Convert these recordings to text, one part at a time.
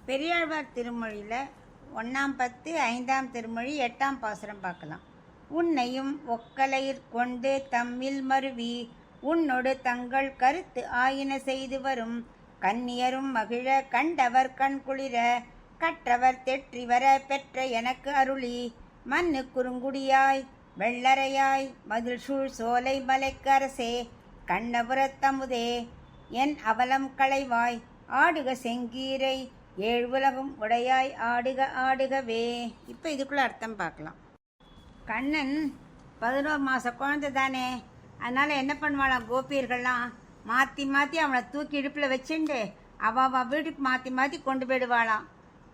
பெரியாழ்வார் திருமொழியில் 1ஆம் பத்து 5ஆம் திருமொழி 8ஆம் பாசுரம் பார்க்கலாம். உன்னையும் ஒக்கலையிற் கொண்டு தம்மில் மருவி உன்னொடு தங்கள் கருத்து ஆயின செய்து வரும் கன்னியரும் மகிழ கண்டவர் கண்குளிர கற்றவர் தெற்றிவர பெற்ற எனக்கு அருளி மண்ணு குறுங்குடியாய் வெள்ளரையாய் மதில் சூழ் சோலை மலைக்கு அரசே கண்ணபுரத்தமுதே என் அவலம் களைவாய் ஆடுக செங்கீரை ஏழு உலகும் உடையாய் ஆடுக ஆடுகவே. இப்போ இதுக்குள்ள அர்த்தம் பார்க்கலாம். கண்ணன் 11 மாத குழந்தை தானே, அதனால் என்ன பண்ணுவாளாம், கோபியர்கள்லாம் மாற்றி மாற்றி அவனை தூக்கி இடுப்பில் வச்சுண்டு அவள் வீட்டுக்கு மாற்றி மாற்றி கொண்டு போயிடுவாளாம்.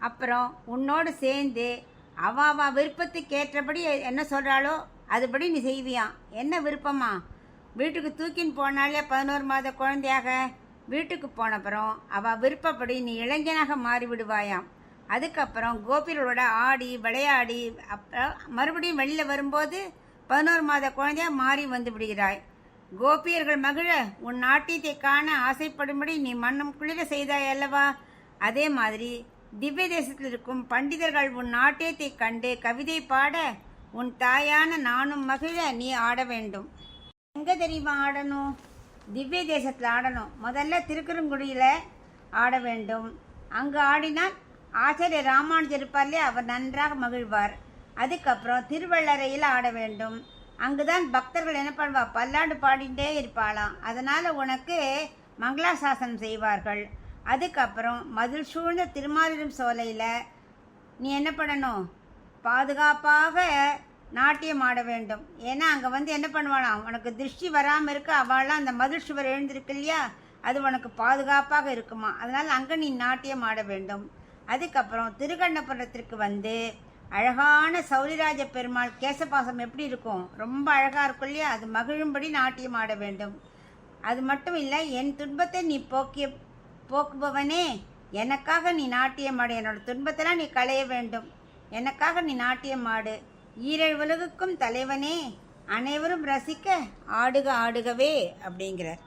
அப்புறம் உன்னோடு சேர்ந்து அவள் விருப்பத்துக்கு ஏற்றபடி என்ன சொல்கிறாளோ அதுபடி நீ செய்வியான். என்ன விருப்பமா? வீட்டுக்கு தூக்கின்னு போனாலே 11 மாத குழந்தையாக வீட்டுக்கு போனப்புறம் அவள் விருப்பப்படி நீ இளைஞனாக மாறிவிடுவாயாம். அதுக்கப்புறம் கோபிகளோட ஆடி விளையாடி அப்புறம் மறுபடியும் வெளியில் வரும்போது 11 மாத குழந்தையாக மாறி வந்து விடுகிறாய். கோபியர்கள் மகிழ உன் நாட்டியத்தை காண ஆசைப்படும்படி நீ மன்னம் குளிர செய்தாய் அல்லவா? அதே மாதிரி திவ்ய தேசத்தில் இருக்கும் பண்டிதர்கள் உன் நாட்டியத்தை கண்டு கவிதை பாட உன் தாயான நானும் மகிழ நீ ஆட வேண்டும். எங்கே தெரியுமா ஆடணும்? திவ்ய தேசத்தில் ஆடணும். முதல்ல திருக்குறுங்குடியில் ஆட வேண்டும். அங்கு ஆடினால் ஆச்சாரிய ராமானுஜர் இருப்பார்லே, அவர் நன்றாக மகிழ்வார். அதுக்கப்புறம் திருவள்ளரையில் ஆட வேண்டும். அங்குதான் பக்தர்கள் என்ன பண்ணுவா, பல்லாண்டு பாடிட்டே இருப்பாளாம். அதனால் உனக்கு மங்களாசாசனம் செய்வார்கள். அதுக்கப்புறம் மதில் சூழ்ந்த திருமாலிரும் சோலையில் நீ என்ன பண்ணணும், பாதுகாப்பாக நாட்டியம் ஆட வேண்டும். ஏன்னா அங்கே வந்து என்ன பண்ணுவாளாம், உனக்கு திருஷ்டி வராமல் இருக்க அவளாம் அந்த மதில் சுவர் எழுந்திருக்கு இல்லையா, அது உனக்கு பாதுகாப்பாக இருக்குமா. அதனால் அங்கே நீ நாட்டியம் ஆட வேண்டும். அதுக்கப்புறம் திருக்கண்ணபுரத்திற்கு வந்து அழகான சௌரிராஜ பெருமாள் கேசபாசம் எப்படி இருக்கும், ரொம்ப அழகாக இருக்கும் இல்லையா, அது மகிழும்படி நாட்டியம் ஆட வேண்டும். அது மட்டும் இல்லை, என் துன்பத்தை நீ போக்குபவனே, எனக்காக நீ நாட்டியம் ஆடு. என்னோட துன்பத்தெல்லாம் நீ களைய வேண்டும். எனக்காக நீ நாட்டியம் ஆடு. ஈரேழு உலகுக்கும் தலைவனே, அனைவரும் ரசிக்க ஆடுக ஆடுகவே அப்படிங்கிறார்.